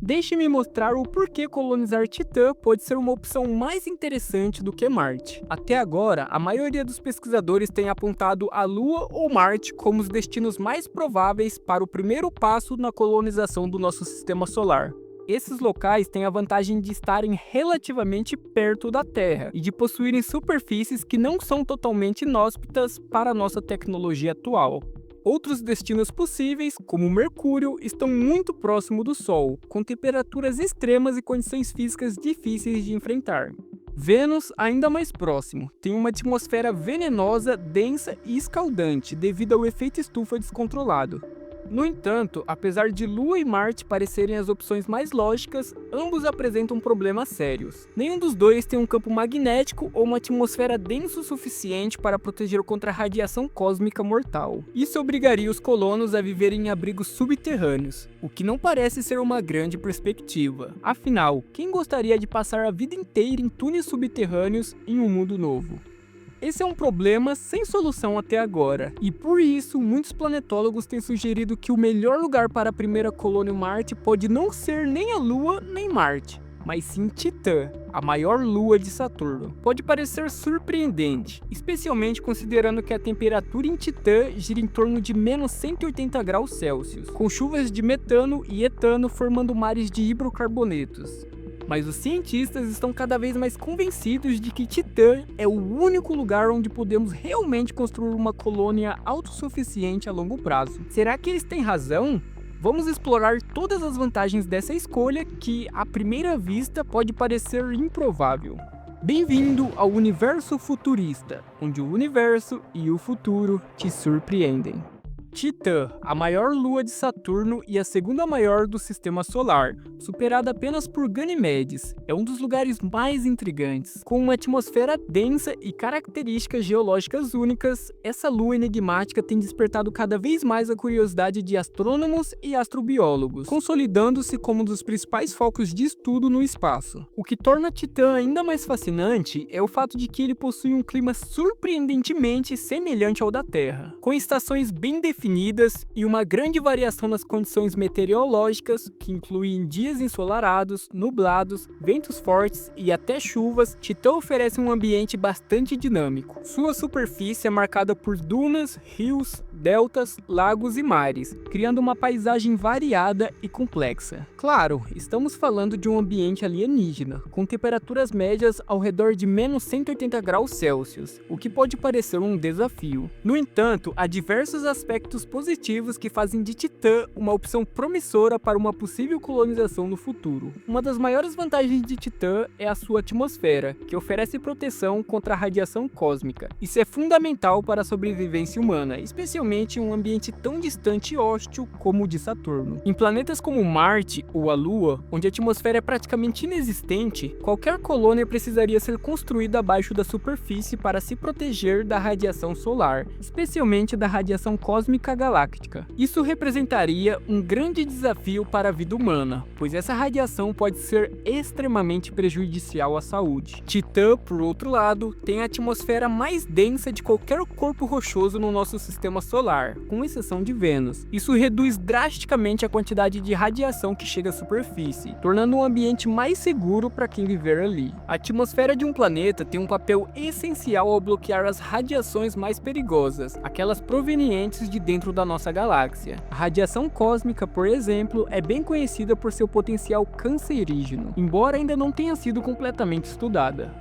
Deixe-me mostrar o porquê colonizar Titã pode ser uma opção mais interessante do que Marte. Até agora, a maioria dos pesquisadores tem apontado a Lua ou Marte como os destinos mais prováveis para o primeiro passo na colonização do nosso sistema solar. Esses locais têm a vantagem de estarem relativamente perto da Terra e de possuírem superfícies que não são totalmente inóspitas para a nossa tecnologia atual. Outros destinos possíveis, como Mercúrio, estão muito próximo do Sol, com temperaturas extremas e condições físicas difíceis de enfrentar. Vênus, ainda mais próximo, tem uma atmosfera venenosa, densa e escaldante devido ao efeito estufa descontrolado. No entanto, apesar de Lua e Marte parecerem as opções mais lógicas, ambos apresentam problemas sérios. Nenhum dos dois tem um campo magnético ou uma atmosfera densa o suficiente para proteger contra a radiação cósmica mortal. Isso obrigaria os colonos a viverem em abrigos subterrâneos, o que não parece ser uma grande perspectiva. Afinal, quem gostaria de passar a vida inteira em túneis subterrâneos em um mundo novo? Esse é um problema sem solução até agora, e por isso muitos planetólogos têm sugerido que o melhor lugar para a primeira colônia Marte pode não ser nem a Lua nem Marte, mas sim Titã, a maior lua de Saturno. Pode parecer surpreendente, especialmente considerando que a temperatura em Titã gira em torno de menos 180 graus Celsius, com chuvas de metano e etano formando mares de hidrocarbonetos. Mas os cientistas estão cada vez mais convencidos de que Titã é o único lugar onde podemos realmente construir uma colônia autossuficiente a longo prazo. Será que eles têm razão? Vamos explorar todas as vantagens dessa escolha que, à primeira vista, pode parecer improvável. Bem-vindo ao universo futurista, onde o universo e o futuro te surpreendem. Titã, a maior lua de Saturno e a segunda maior do sistema solar, superada apenas por Ganimedes, é um dos lugares mais intrigantes. Com uma atmosfera densa e características geológicas únicas, essa lua enigmática tem despertado cada vez mais a curiosidade de astrônomos e astrobiólogos, consolidando-se como um dos principais focos de estudo no espaço. O que torna Titã ainda mais fascinante é o fato de que ele possui um clima surpreendentemente semelhante ao da Terra, com estações bem definidas e uma grande variação nas condições meteorológicas, que incluem dias ensolarados, nublados, ventos fortes e até chuvas. Titã oferece um ambiente bastante dinâmico. Sua superfície é marcada por dunas, rios, deltas, lagos e mares, criando uma paisagem variada e complexa. Claro, estamos falando de um ambiente alienígena, com temperaturas médias ao redor de menos 180 graus Celsius, o que pode parecer um desafio. No entanto, há diversos aspectos positivos que fazem de Titã uma opção promissora para uma possível colonização no futuro. Uma das maiores vantagens de Titã é a sua atmosfera, que oferece proteção contra a radiação cósmica. Isso é fundamental para a sobrevivência humana, especialmente em um ambiente tão distante e hostil como o de Saturno. Em planetas como Marte ou a Lua, onde a atmosfera é praticamente inexistente, qualquer colônia precisaria ser construída abaixo da superfície para se proteger da radiação solar, especialmente da radiação cósmica galáctica. Isso representaria um grande desafio para a vida humana, pois essa radiação pode ser extremamente prejudicial à saúde. Titã, por outro lado, tem a atmosfera mais densa de qualquer corpo rochoso no nosso sistema solar, com exceção de Vênus. Isso reduz drasticamente a quantidade de radiação que chega à superfície, tornando o ambiente mais seguro para quem viver ali. A atmosfera de um planeta tem um papel essencial ao bloquear as radiações mais perigosas, aquelas provenientes de dentro da nossa galáxia. A radiação cósmica, por exemplo, é bem conhecida por seu potencial cancerígeno, embora ainda não tenha sido completamente estudada.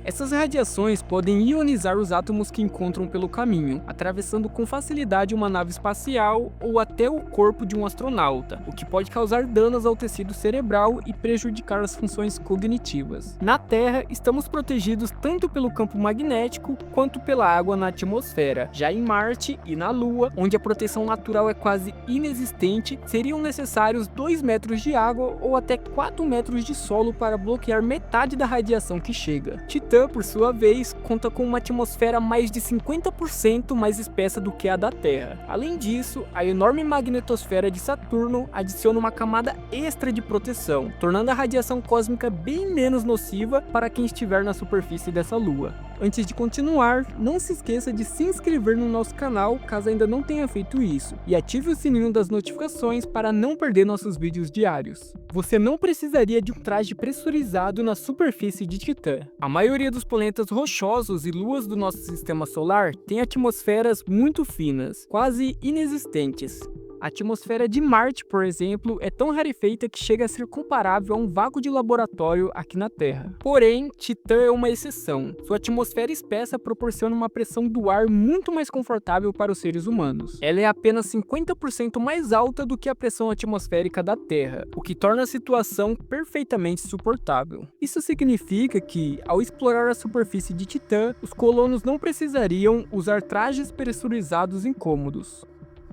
Essas radiações podem ionizar os átomos que encontram pelo caminho, atravessando com facilidade uma nave espacial ou até o corpo de um astronauta, o que pode causar danos ao tecido cerebral e prejudicar as funções cognitivas. Na Terra, estamos protegidos tanto pelo campo magnético quanto pela água na atmosfera. Já em Marte e na Lua, onde a proteção natural é quase inexistente, seriam necessários 2 metros de água ou até 4 metros de solo para bloquear metade da radiação que chega. Titã, por sua vez, conta com uma atmosfera mais de 50% mais espessa do que a da Terra. Além disso, a enorme magnetosfera de Saturno adiciona uma camada extra de proteção, tornando a radiação cósmica bem menos nociva para quem estiver na superfície dessa lua. Antes de continuar, não se esqueça de se inscrever no nosso canal caso ainda não tenha feito isso, e ative o sininho das notificações para não perder nossos vídeos diários. você não precisaria de um traje pressurizado na superfície de Titã. A maioria dos planetas rochosos e luas do nosso sistema solar tem atmosferas muito finas, quase inexistentes. A atmosfera de Marte, por exemplo, é tão rarefeita que chega a ser comparável a um vácuo de laboratório aqui na Terra. Porém, Titã é uma exceção. Sua atmosfera espessa proporciona uma pressão do ar muito mais confortável para os seres humanos. Ela é apenas 50% mais alta do que a pressão atmosférica da Terra, o que torna a situação perfeitamente suportável. Isso significa que, ao explorar a superfície de Titã, os colonos não precisariam usar trajes pressurizados incômodos.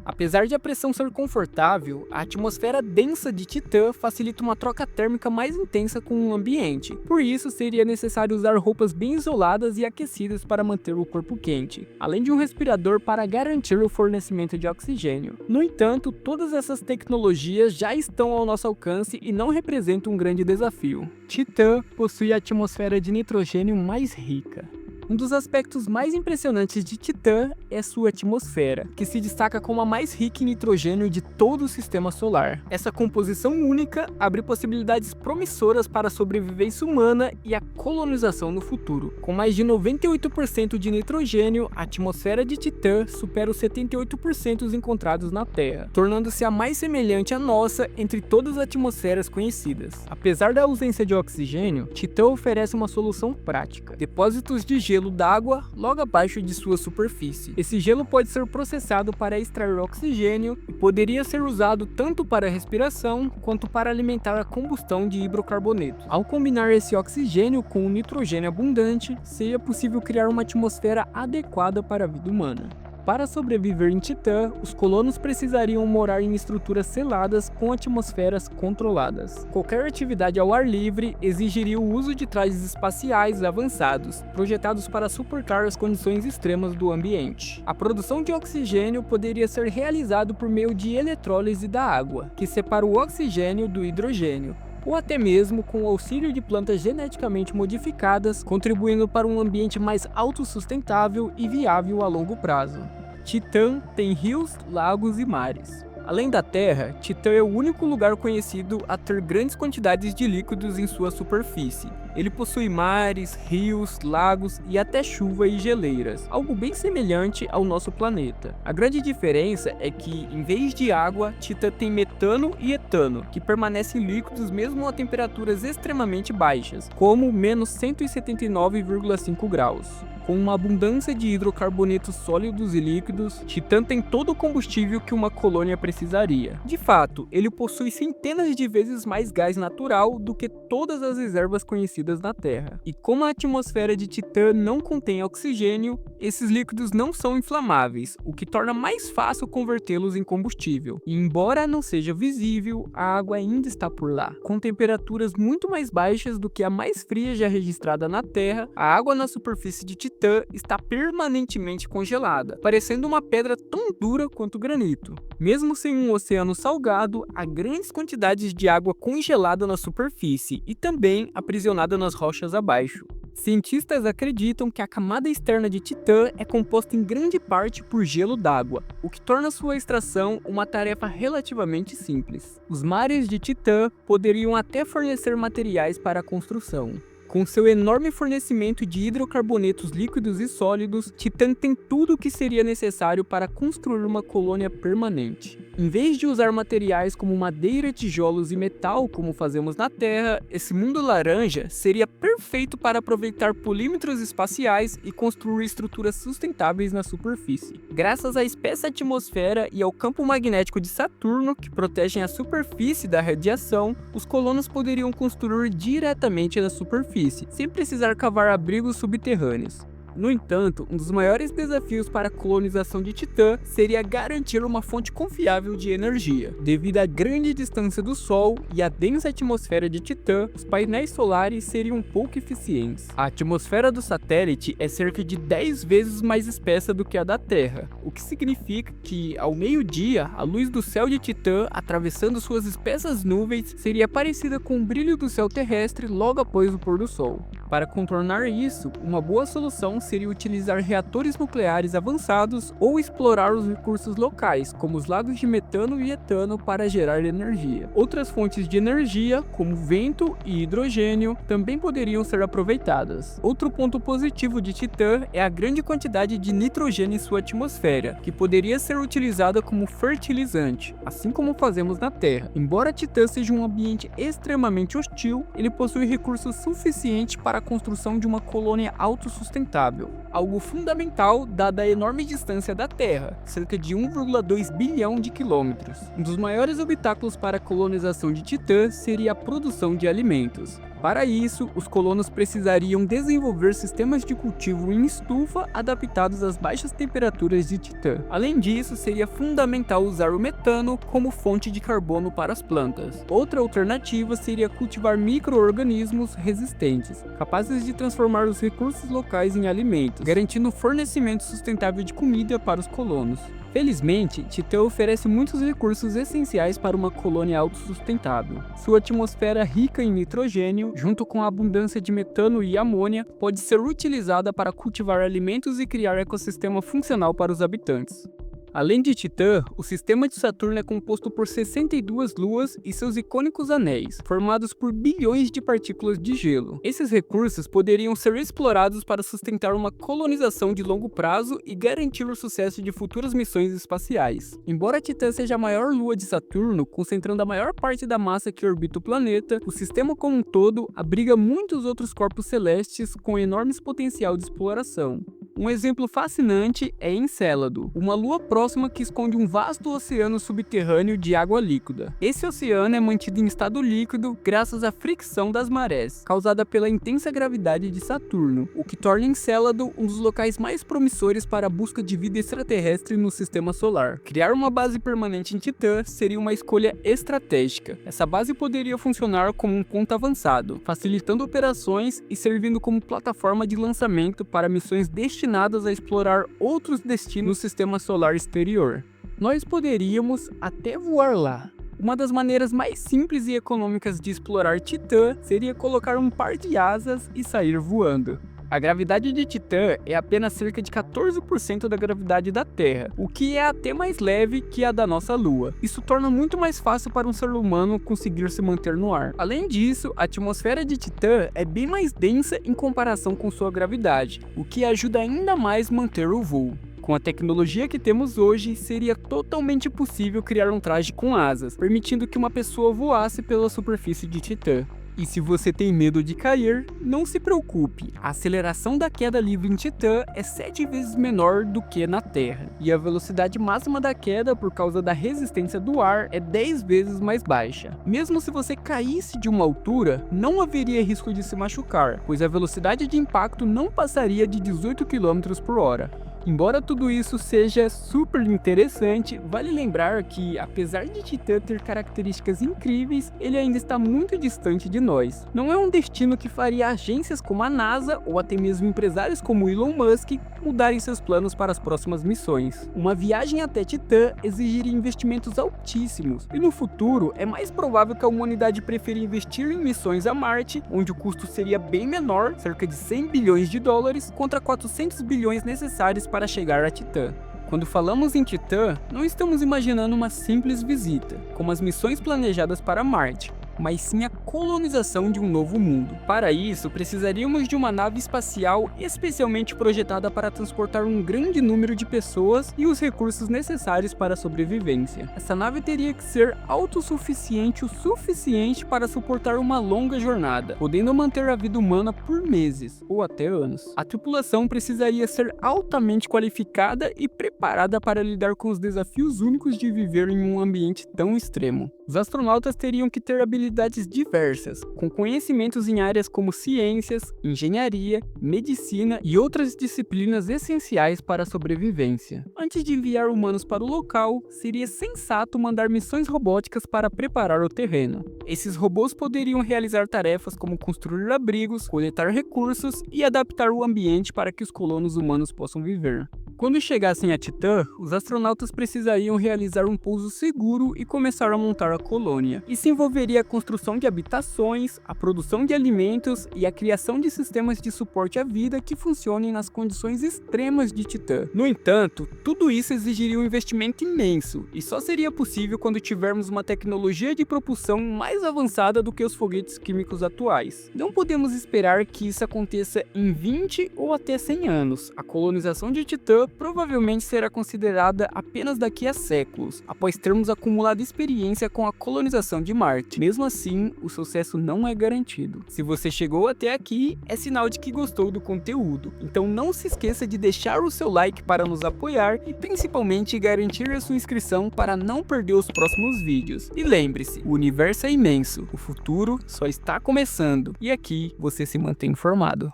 Apesar de a pressão ser confortável, a atmosfera densa de Titã facilita uma troca térmica mais intensa com o ambiente. Por isso, seria necessário usar roupas bem isoladas e aquecidas para manter o corpo quente, além de um respirador para garantir o fornecimento de oxigênio. No entanto, todas essas tecnologias já estão ao nosso alcance e não representam um grande desafio. Titã possui a atmosfera de nitrogênio mais rica. Um dos aspectos mais impressionantes de Titã é sua atmosfera, que se destaca como a mais rica em nitrogênio de todo o sistema solar. Essa composição única abre possibilidades promissoras para a sobrevivência humana e a colonização no futuro. Com mais de 98% de nitrogênio, a atmosfera de Titã supera os 78% encontrados na Terra, tornando-se a mais semelhante à nossa entre todas as atmosferas conhecidas. Apesar da ausência de oxigênio, Titã oferece uma solução prática: depósitos de gelo d'água logo abaixo de sua superfície. Esse gelo pode ser processado para extrair oxigênio e poderia ser usado tanto para a respiração quanto para alimentar a combustão de hidrocarbonetos. Ao combinar esse oxigênio com o nitrogênio abundante, seria possível criar uma atmosfera adequada para a vida humana. Para sobreviver em Titã, os colonos precisariam morar em estruturas seladas com atmosferas controladas. Qualquer atividade ao ar livre exigiria o uso de trajes espaciais avançados, projetados para suportar as condições extremas do ambiente. A produção de oxigênio poderia ser realizada por meio de eletrólise da água, que separa o oxigênio do hidrogênio, ou até mesmo com o auxílio de plantas geneticamente modificadas, contribuindo para um ambiente mais autossustentável e viável a longo prazo. Titã tem rios, lagos e mares. Além da Terra, Titã é o único lugar conhecido a ter grandes quantidades de líquidos em sua superfície. Ele possui mares, rios, lagos e até chuva e geleiras, algo bem semelhante ao nosso planeta. A grande diferença é que, em vez de água, Titã tem metano e etano, que permanecem líquidos mesmo a temperaturas extremamente baixas, como menos 179,5 graus. Com uma abundância de hidrocarbonetos sólidos e líquidos, Titã tem todo o combustível que uma colônia precisaria. De fato, ele possui centenas de vezes mais gás natural do que todas as reservas conhecidas na Terra. E como a atmosfera de Titã não contém oxigênio, esses líquidos não são inflamáveis, o que torna mais fácil convertê-los em combustível. E embora não seja visível, a água ainda está por lá. Com temperaturas muito mais baixas do que a mais fria já registrada na Terra, a água na superfície de Titã está permanentemente congelada, parecendo uma pedra tão dura quanto granito. Mesmo sem um oceano salgado, há grandes quantidades de água congelada na superfície e também aprisionada nas rochas abaixo. Cientistas acreditam que a camada externa de Titã é composta em grande parte por gelo d'água, o que torna sua extração uma tarefa relativamente simples. Os mares de Titã poderiam até fornecer materiais para a construção. Com seu enorme fornecimento de hidrocarbonetos líquidos e sólidos, Titã tem tudo o que seria necessário para construir uma colônia permanente. Em vez de usar materiais como madeira, tijolos e metal, como fazemos na Terra, esse mundo laranja seria perfeito para aproveitar polímetros espaciais e construir estruturas sustentáveis na superfície. Graças à espessa atmosfera e ao campo magnético de Saturno, que protegem a superfície da radiação, os colonos poderiam construir diretamente na superfície, sem precisar cavar abrigos subterrâneos. No entanto, um dos maiores desafios para a colonização de Titã seria garantir uma fonte confiável de energia. Devido à grande distância do Sol e à densa atmosfera de Titã, os painéis solares seriam pouco eficientes. A atmosfera do satélite é cerca de 10 vezes mais espessa do que a da Terra, o que significa que, ao meio-dia, a luz do céu de Titã, atravessando suas espessas nuvens, seria parecida com o brilho do céu terrestre logo após o pôr do Sol. Para contornar isso, uma boa solução seria utilizar reatores nucleares avançados ou explorar os recursos locais, como os lagos de metano e etano, para gerar energia. Outras fontes de energia, como vento e hidrogênio, também poderiam ser aproveitadas. Outro ponto positivo de Titã é a grande quantidade de nitrogênio em sua atmosfera, que poderia ser utilizada como fertilizante, assim como fazemos na Terra. Embora Titã seja um ambiente extremamente hostil, ele possui recursos suficientes para a construção de uma colônia autossustentável, algo fundamental dada a enorme distância da Terra, cerca de 1,2 bilhão de quilômetros. Um dos maiores obstáculos para a colonização de Titã seria a produção de alimentos. Para isso, os colonos precisariam desenvolver sistemas de cultivo em estufa adaptados às baixas temperaturas de Titã. Além disso, seria fundamental usar o metano como fonte de carbono para as plantas. Outra alternativa seria cultivar micro-organismos resistentes, capazes de transformar os recursos locais em alimentos, garantindo o fornecimento sustentável de comida para os colonos. Felizmente, Titã oferece muitos recursos essenciais para uma colônia autossustentável. Sua atmosfera rica em nitrogênio, junto com a abundância de metano e amônia, pode ser utilizada para cultivar alimentos e criar ecossistema funcional para os habitantes. Além de Titã, o sistema de Saturno é composto por 62 luas e seus icônicos anéis, formados por bilhões de partículas de gelo. Esses recursos poderiam ser explorados para sustentar uma colonização de longo prazo e garantir o sucesso de futuras missões espaciais. Embora Titã seja a maior lua de Saturno, concentrando a maior parte da massa que orbita o planeta, o sistema como um todo abriga muitos outros corpos celestes com enorme potencial de exploração. Um exemplo fascinante é Encélado, uma lua próxima que esconde um vasto oceano subterrâneo de água líquida. Esse oceano é mantido em estado líquido graças à fricção das marés, causada pela intensa gravidade de Saturno, o que torna Encélado um dos locais mais promissores para a busca de vida extraterrestre no sistema solar. Criar uma base permanente em Titã seria uma escolha estratégica. Essa base poderia funcionar como um ponto avançado, facilitando operações e servindo como plataforma de lançamento para missões destinadas a explorar outros destinos no sistema solar exterior. Nós poderíamos até voar lá. Uma das maneiras mais simples e econômicas de explorar Titã seria colocar um par de asas e sair voando. A gravidade de Titã é apenas cerca de 14% da gravidade da Terra, o que é até mais leve que a da nossa Lua. Isso torna muito mais fácil para um ser humano conseguir se manter no ar. Além disso, a atmosfera de Titã é bem mais densa em comparação com sua gravidade, o que ajuda ainda mais a manter o voo. Com a tecnologia que temos hoje, seria totalmente possível criar um traje com asas, permitindo que uma pessoa voasse pela superfície de Titã. E se você tem medo de cair, não se preocupe, a aceleração da queda livre em Titã é 7 vezes menor do que na Terra, e a velocidade máxima da queda por causa da resistência do ar é 10 vezes mais baixa. Mesmo se você caísse de uma altura, não haveria risco de se machucar, pois a velocidade de impacto não passaria de 18 km por hora. Embora tudo isso seja super interessante, vale lembrar que, apesar de Titã ter características incríveis, ele ainda está muito distante de nós. Não é um destino que faria agências como a NASA ou até mesmo empresários como Elon Musk mudarem seus planos para as próximas missões. Uma viagem até Titã exigiria investimentos altíssimos, e no futuro é mais provável que a humanidade prefira investir em missões a Marte, onde o custo seria bem menor, cerca de 100 bilhões de dólares, contra 400 bilhões necessários para chegar a Titã. Quando falamos em Titã, não estamos imaginando uma simples visita, como as missões planejadas para Marte, mas sim a colonização de um novo mundo. Para isso, precisaríamos de uma nave espacial especialmente projetada para transportar um grande número de pessoas e os recursos necessários para a sobrevivência. Essa nave teria que ser autossuficiente o suficiente para suportar uma longa jornada, podendo manter a vida humana por meses ou até anos. A tripulação precisaria ser altamente qualificada e preparada para lidar com os desafios únicos de viver em um ambiente tão extremo. Os astronautas teriam que ter habilidades diversas, com conhecimentos em áreas como ciências, engenharia, medicina e outras disciplinas essenciais para a sobrevivência. Antes de enviar humanos para o local, seria sensato mandar missões robóticas para preparar o terreno. Esses robôs poderiam realizar tarefas como construir abrigos, coletar recursos e adaptar o ambiente para que os colonos humanos possam viver. Quando chegassem a Titã, os astronautas precisariam realizar um pouso seguro e começar a montar a colônia. Isso envolveria a construção de habitações, a produção de alimentos e a criação de sistemas de suporte à vida que funcionem nas condições extremas de Titã. No entanto, tudo isso exigiria um investimento imenso, e só seria possível quando tivermos uma tecnologia de propulsão mais avançada do que os foguetes químicos atuais. Não podemos esperar que isso aconteça em 20 ou até 100 anos. A colonização de Titã provavelmente será considerada apenas daqui a séculos, após termos acumulado experiência com a colonização de Marte. Mesmo assim, o sucesso não é garantido. Se você chegou até aqui, é sinal de que gostou do conteúdo. Então não se esqueça de deixar o seu like para nos apoiar e principalmente garantir a sua inscrição para não perder os próximos vídeos. E lembre-se, o universo é imenso, o futuro só está começando e aqui você se mantém informado.